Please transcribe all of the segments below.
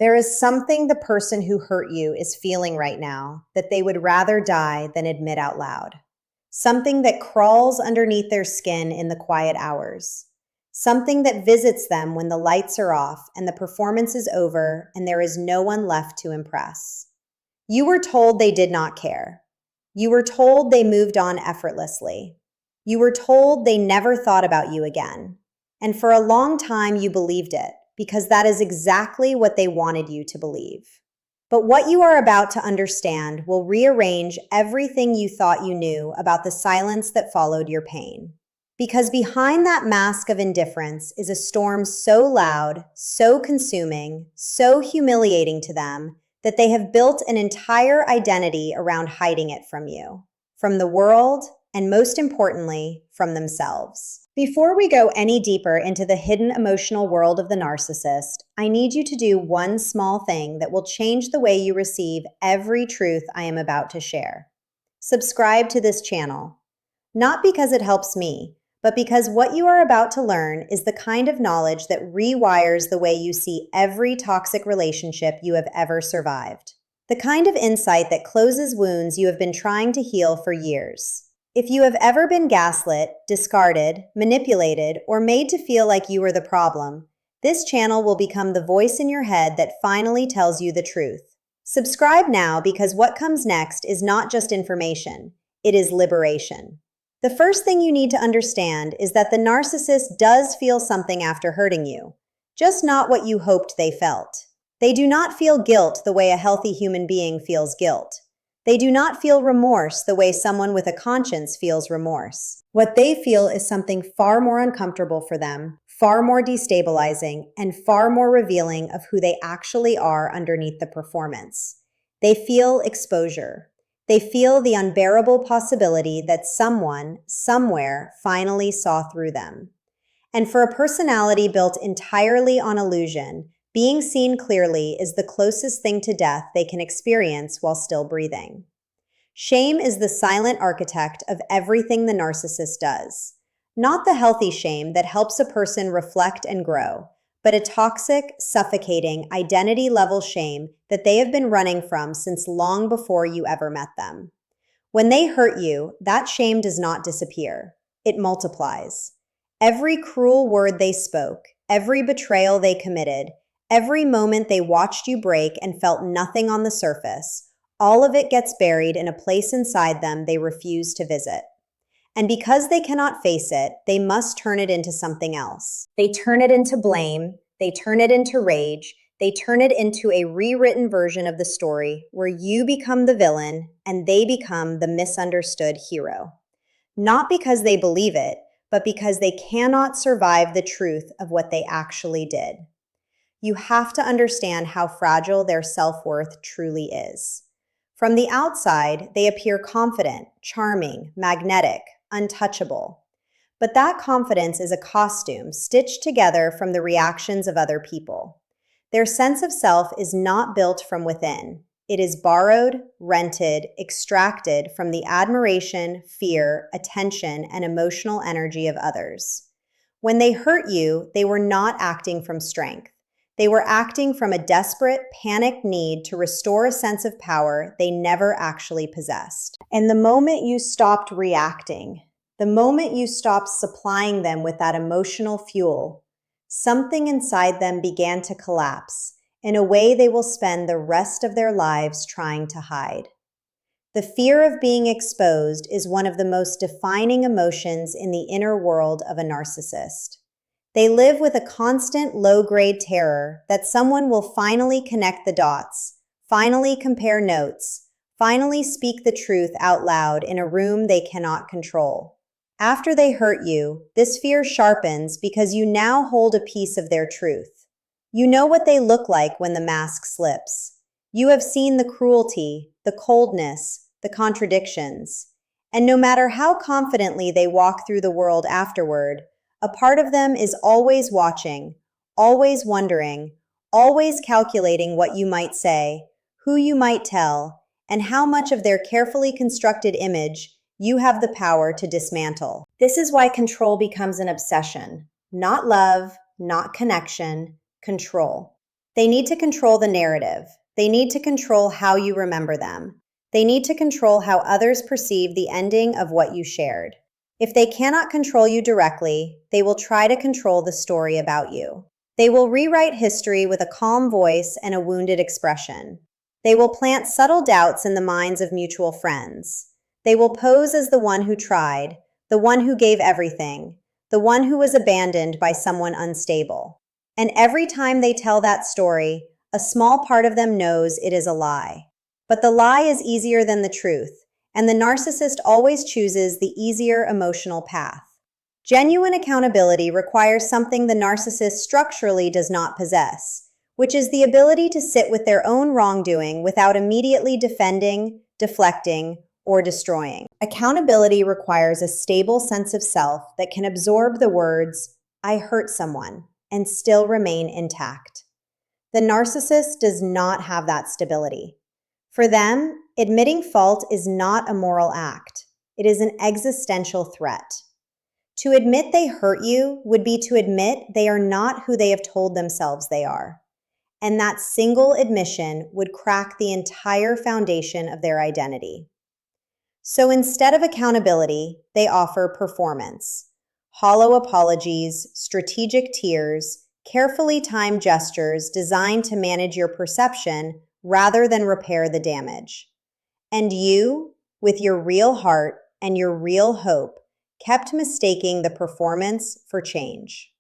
There is something the person who hurt you is feeling right now that they would rather die than admit out loud. Something that crawls underneath their skin in the quiet hours. Something that visits them when the lights are off and the performance is over and there is no one left to impress. You were told they did not care. You were told they moved on effortlessly. You were told they never thought about you again. And for a long time, you believed it because that is exactly what they wanted you to believe. But what you are about to understand will rearrange everything you thought you knew about the silence that followed your pain. Because behind that mask of indifference is a storm so loud, so consuming, so humiliating to them that they have built an entire identity around hiding it from you, from the world, and most importantly, from themselves. Before we go any deeper into the hidden emotional world of the narcissist, I need you to do one small thing that will change the way you receive every truth I am about to share. Subscribe to this channel. Not because it helps me, but because what you are about to learn is the kind of knowledge that rewires the way you see every toxic relationship you have ever survived. The kind of insight that closes wounds you have been trying to heal for years. If you have ever been gaslit, discarded, manipulated, or made to feel like you were the problem, this channel will become the voice in your head that finally tells you the truth. Subscribe now because what comes next is not just information, it is liberation. The first thing you need to understand is that the narcissist does feel something after hurting you, just not what you hoped they felt. They do not feel guilt the way a healthy human being feels guilt. They do not feel remorse the way someone with a conscience feels remorse. What they feel is something far more uncomfortable for them, far more destabilizing, and far more revealing of who they actually are underneath the performance. They feel exposure. They feel the unbearable possibility that someone, somewhere, finally saw through them. And for a personality built entirely on illusion, being seen clearly is the closest thing to death they can experience while still breathing. Shame is the silent architect of everything the narcissist does. Not the healthy shame that helps a person reflect and grow, but a toxic, suffocating, identity-level shame that they have been running from since long before you ever met them. When they hurt you, that shame does not disappear. It multiplies. Every cruel word they spoke, every betrayal they committed, every moment they watched you break and felt nothing on the surface, all of it gets buried in a place inside them they refuse to visit. And because they cannot face it, they must turn it into something else. They turn it into blame, they turn it into rage, they turn it into a rewritten version of the story where you become the villain and they become the misunderstood hero. Not because they believe it, but because they cannot survive the truth of what they actually did. You have to understand how fragile their self-worth truly is. From the outside, they appear confident, charming, magnetic, untouchable. But that confidence is a costume stitched together from the reactions of other people. Their sense of self is not built from within. It is borrowed, rented, extracted from the admiration, fear, attention, and emotional energy of others. When they hurt you, they were not acting from strength. They were acting from a desperate, panicked need to restore a sense of power they never actually possessed. And the moment you stopped reacting, the moment you stopped supplying them with that emotional fuel, something inside them began to collapse in a way they will spend the rest of their lives trying to hide. The fear of being exposed is one of the most defining emotions in the inner world of a narcissist. They live with a constant low-grade terror that someone will finally connect the dots, finally compare notes, finally speak the truth out loud in a room they cannot control. After they hurt you, this fear sharpens because you now hold a piece of their truth. You know what they look like when the mask slips. You have seen the cruelty, the coldness, the contradictions. And no matter how confidently they walk through the world afterward, a part of them is always watching, always wondering, always calculating what you might say, who you might tell, and how much of their carefully constructed image you have the power to dismantle. This is why control becomes an obsession. Not love, not connection, control. They need to control the narrative. They need to control how you remember them. They need to control how others perceive the ending of what you shared. If they cannot control you directly, they will try to control the story about you. They will rewrite history with a calm voice and a wounded expression. They will plant subtle doubts in the minds of mutual friends. They will pose as the one who tried, the one who gave everything, the one who was abandoned by someone unstable. And every time they tell that story, a small part of them knows it is a lie. But the lie is easier than the truth, and the narcissist always chooses the easier emotional path. Genuine accountability requires something the narcissist structurally does not possess, which is the ability to sit with their own wrongdoing without immediately defending, deflecting, or destroying. Accountability requires a stable sense of self that can absorb the words, "I hurt someone," and still remain intact. The narcissist does not have that stability. For them, admitting fault is not a moral act. It is an existential threat. To admit they hurt you would be to admit they are not who they have told themselves they are. And that single admission would crack the entire foundation of their identity. So instead of accountability, they offer performance. Hollow apologies, strategic tears, carefully timed gestures designed to manage your perception rather than repair the damage. And you, with your real heart and your real hope, kept mistaking the performance for change.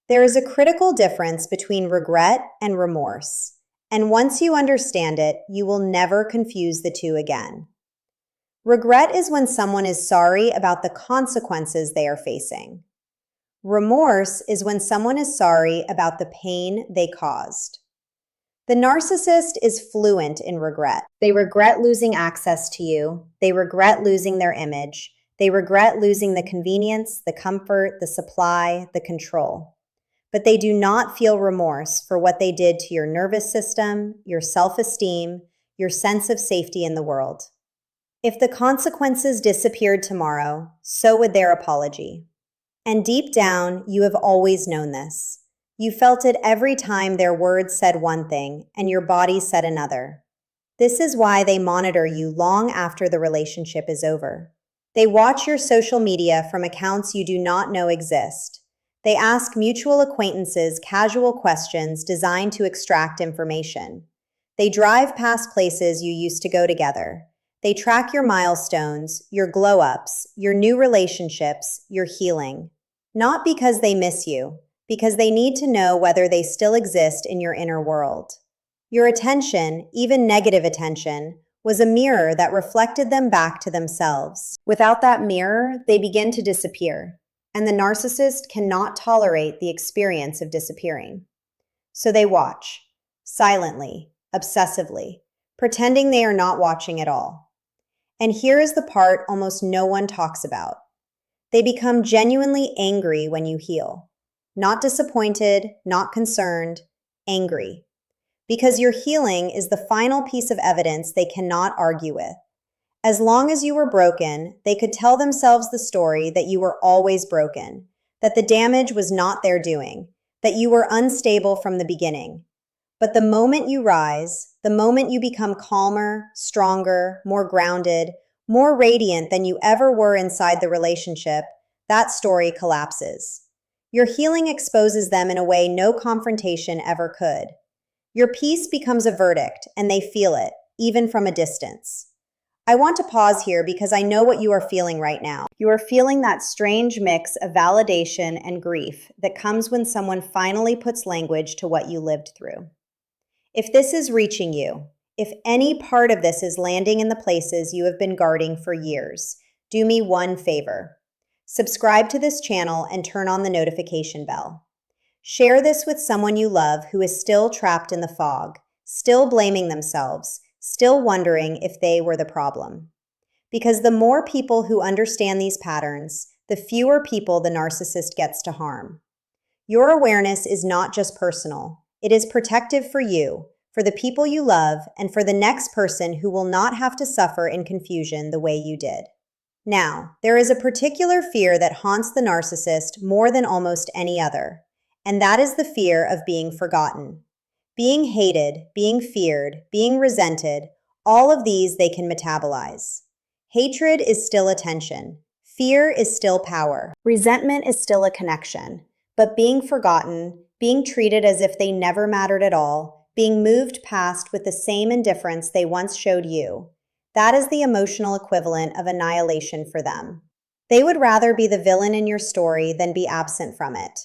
There is a critical difference between regret and remorse, and once you understand it, you will never confuse the two again. Regret is when someone is sorry about the consequences they are facing. Remorse is when someone is sorry about the pain they caused. The narcissist is fluent in regret. They regret losing access to you. They regret losing their image. They regret losing the convenience, the comfort, the supply, the control. But they do not feel remorse for what they did to your nervous system, your self-esteem, your sense of safety in the world. If the consequences disappeared tomorrow, so would their apology. And deep down, you have always known this. You felt it every time their words said one thing and your body said another. This is why they monitor you long after the relationship is over. They watch your social media from accounts you do not know exist. They ask mutual acquaintances casual questions designed to extract information. They drive past places you used to go together. They track your milestones, your glow-ups, your new relationships, your healing. Not because they miss you, because they need to know whether they still exist in your inner world. Your attention, even negative attention, was a mirror that reflected them back to themselves. Without that mirror, they begin to disappear, and the narcissist cannot tolerate the experience of disappearing. So they watch, silently, obsessively, pretending they are not watching at all. And here is the part almost no one talks about. They become genuinely angry when you heal. Not disappointed, not concerned, angry. Because your healing is the final piece of evidence they cannot argue with. As long as you were broken, they could tell themselves the story that you were always broken, that the damage was not their doing, that you were unstable from the beginning. But the moment you rise, the moment you become calmer, stronger, more grounded, more radiant than you ever were inside the relationship, that story collapses. Your healing exposes them in a way no confrontation ever could. Your peace becomes a verdict, and they feel it, even from a distance. I want to pause here because I know what you are feeling right now. You are feeling that strange mix of validation and grief that comes when someone finally puts language to what you lived through. If this is reaching you, if any part of this is landing in the places you have been guarding for years, do me one favor. Subscribe to this channel and turn on the notification bell. Share this with someone you love who is still trapped in the fog, still blaming themselves, still wondering if they were the problem. Because the more people who understand these patterns, the fewer people the narcissist gets to harm. Your awareness is not just personal. It is protective for you, for the people you love, and for the next person who will not have to suffer in confusion the way you did. Now, there is a particular fear that haunts the narcissist more than almost any other, and that is the fear of being forgotten. being hated, being feared, being resented, all of these they can metabolize. Hatred is still attention. Fear is still power. Resentment is still a connection. But being forgotten, being treated as if they never mattered at all, being moved past with the same indifference they once showed you, that is the emotional equivalent of annihilation for them. They would rather be the villain in your story than be absent from it.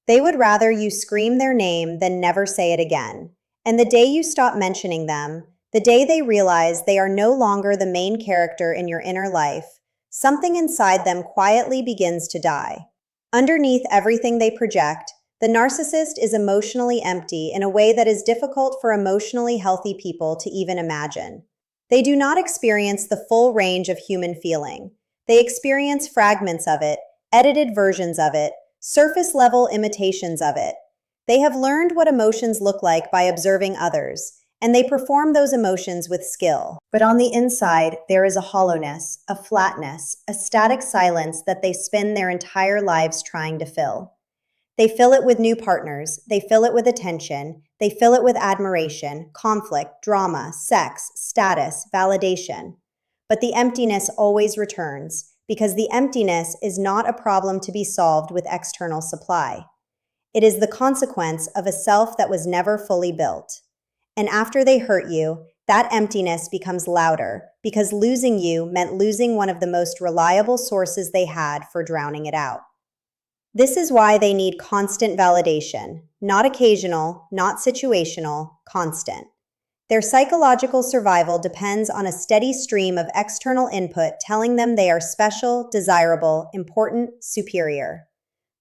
They would rather you scream their name than never say it again. And the day you stop mentioning them, the day they realize they are no longer the main character in your inner life, something inside them quietly begins to die. Underneath everything they project, the narcissist is emotionally empty in a way that is difficult for emotionally healthy people to even imagine. They do not experience the full range of human feeling. They experience fragments of it, edited versions of it, surface-level imitations of it. They have learned what emotions look like by observing others, and they perform those emotions with skill. But on the inside, there is a hollowness, a flatness, a static silence that they spend their entire lives trying to fill. They fill it with new partners, they fill it with attention, they fill it with admiration, conflict, drama, sex, status, validation. But the emptiness always returns, because the emptiness is not a problem to be solved with external supply. It is the consequence of a self that was never fully built. And after they hurt you, that emptiness becomes louder, because losing you meant losing one of the most reliable sources they had for drowning it out. This is why they need constant validation, not occasional, not situational, constant. Their psychological survival depends on a steady stream of external input telling them they are special, desirable, important, superior.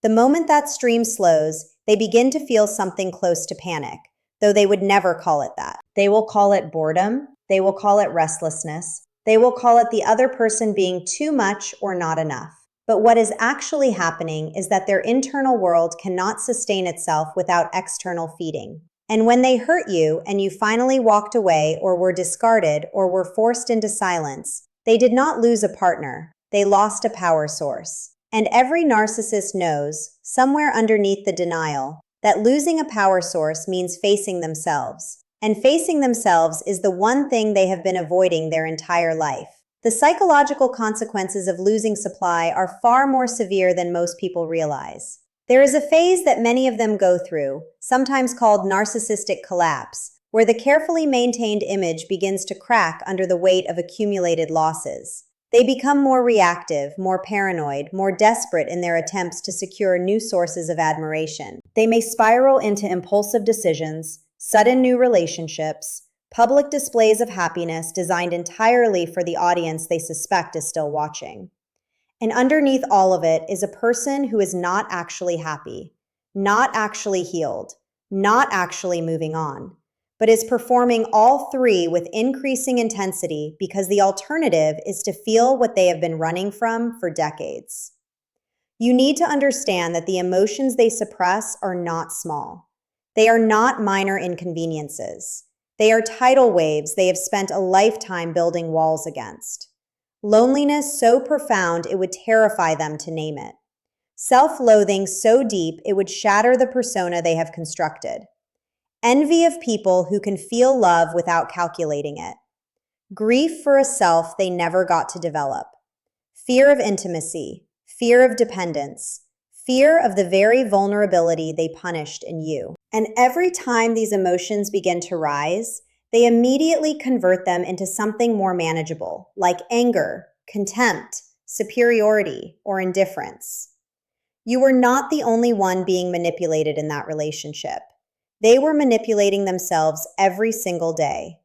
The moment that stream slows, they begin to feel something close to panic, though they would never call it that. They will call it boredom, they will call it restlessness, they will call it the other person being too much or not enough. But what is actually happening is that their internal world cannot sustain itself without external feeding. And when they hurt you and you finally walked away or were discarded or were forced into silence, they did not lose a partner, they lost a power source. And every narcissist knows, somewhere underneath the denial, that losing a power source means facing themselves. And facing themselves is the one thing they have been avoiding their entire life. The psychological consequences of losing supply are far more severe than most people realize. There is a phase that many of them go through, sometimes called narcissistic collapse, where the carefully maintained image begins to crack under the weight of accumulated losses. They become more reactive, more paranoid, more desperate in their attempts to secure new sources of admiration. They may spiral into impulsive decisions, sudden new relationships, public displays of happiness designed entirely for the audience they suspect is still watching. And underneath all of it is a person who is not actually happy, not actually healed, not actually moving on, but is performing all three with increasing intensity because the alternative is to feel what they have been running from for decades. You need to understand that the emotions they suppress are not small. They are not minor inconveniences. They are tidal waves they have spent a lifetime building walls against. Loneliness so profound it would terrify them to name it. Self-loathing so deep it would shatter the persona they have constructed. Envy of people who can feel love without calculating it. Grief for a self they never got to develop. Fear of intimacy. Fear of dependence. Fear of the very vulnerability they punished in you. And every time these emotions begin to rise, they immediately convert them into something more manageable, like anger, contempt, superiority, or indifference. You were not the only one being manipulated in that relationship. They were manipulating themselves every single day.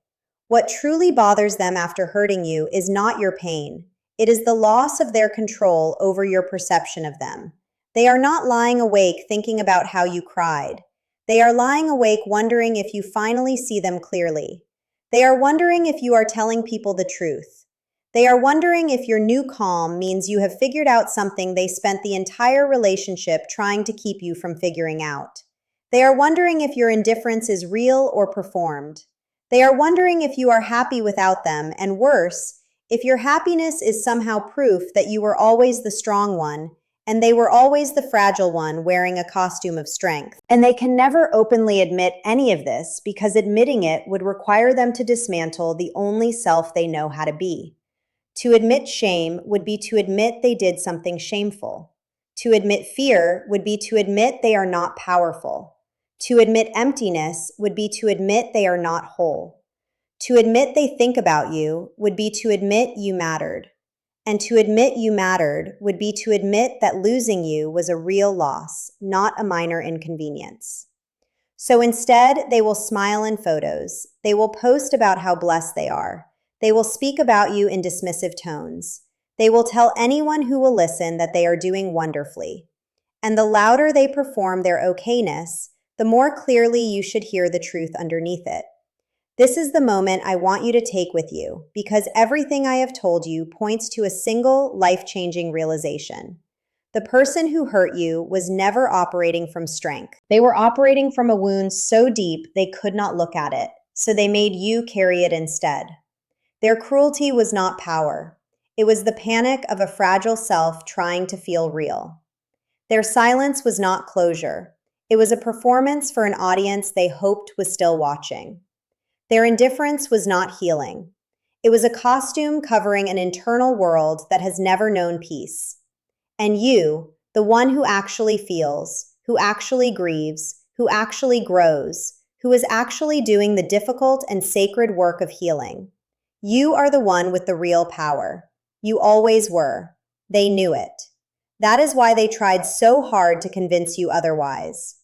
What truly bothers them after hurting you is not your pain. It is the loss of their control over your perception of them. They are not lying awake thinking about how you cried. They are lying awake wondering if you finally see them clearly. They are wondering if you are telling people the truth. They are wondering if your new calm means you have figured out something they spent the entire relationship trying to keep you from figuring out. They are wondering if your indifference is real or performed. They are wondering if you are happy without them, and worse, if your happiness is somehow proof that you were always the strong one, and they were always the fragile one wearing a costume of strength. And they can never openly admit any of this because admitting it would require them to dismantle the only self they know how to be. To admit shame would be to admit they did something shameful. To admit fear would be to admit they are not powerful. To admit emptiness would be to admit they are not whole. To admit they think about you would be to admit you mattered. And to admit you mattered would be to admit that losing you was a real loss, not a minor inconvenience. So instead, they will smile in photos. They will post about how blessed they are. They will speak about you in dismissive tones. They will tell anyone who will listen that they are doing wonderfully. And the louder they perform their okayness, the more clearly you should hear the truth underneath it. This is the moment I want you to take with you, because everything I have told you points to a single life-changing realization. The person who hurt you was never operating from strength. They were operating from a wound so deep they could not look at it, so they made you carry it instead. Their cruelty was not power. It was the panic of a fragile self trying to feel real. Their silence was not closure. It was a performance for an audience they hoped was still watching. Their indifference was not healing. It was a costume covering an internal world that has never known peace. And you, the one who actually feels, who actually grieves, who actually grows, who is actually doing the difficult and sacred work of healing. You are the one with the real power. You always were. They knew it. That is why they tried so hard to convince you otherwise.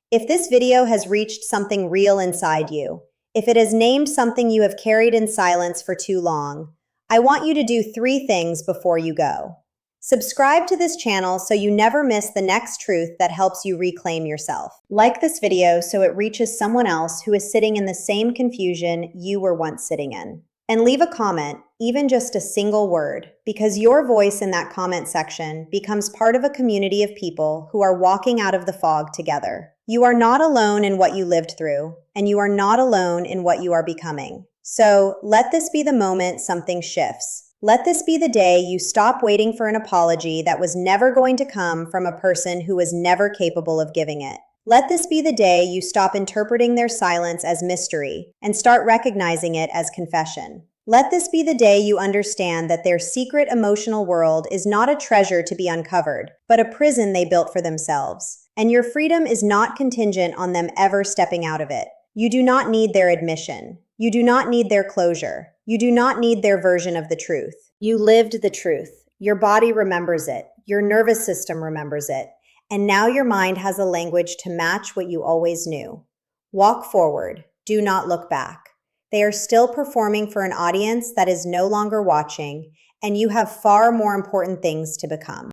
If this video has reached something real inside you, if it has named something you have carried in silence for too long, I want you to do 3 things before you go. Subscribe to this channel so you never miss the next truth that helps you reclaim yourself. Like this video so it reaches someone else who is sitting in the same confusion you were once sitting in. And leave a comment, even just a single word, because your voice in that comment section becomes part of a community of people who are walking out of the fog together. You are not alone in what you lived through, and you are not alone in what you are becoming. So let this be the moment something shifts. Let this be the day you stop waiting for an apology that was never going to come from a person who was never capable of giving it. Let this be the day you stop interpreting their silence as mystery and start recognizing it as confession. Let this be the day you understand that their secret emotional world is not a treasure to be uncovered, but a prison they built for themselves. And your freedom is not contingent on them ever stepping out of it. You do not need their admission. You do not need their closure. You do not need their version of the truth. You lived the truth. Your body remembers it. Your nervous system remembers it. And now your mind has a language to match what you always knew. Walk forward. Do not look back. They are still performing for an audience that is no longer watching, and you have far more important things to become.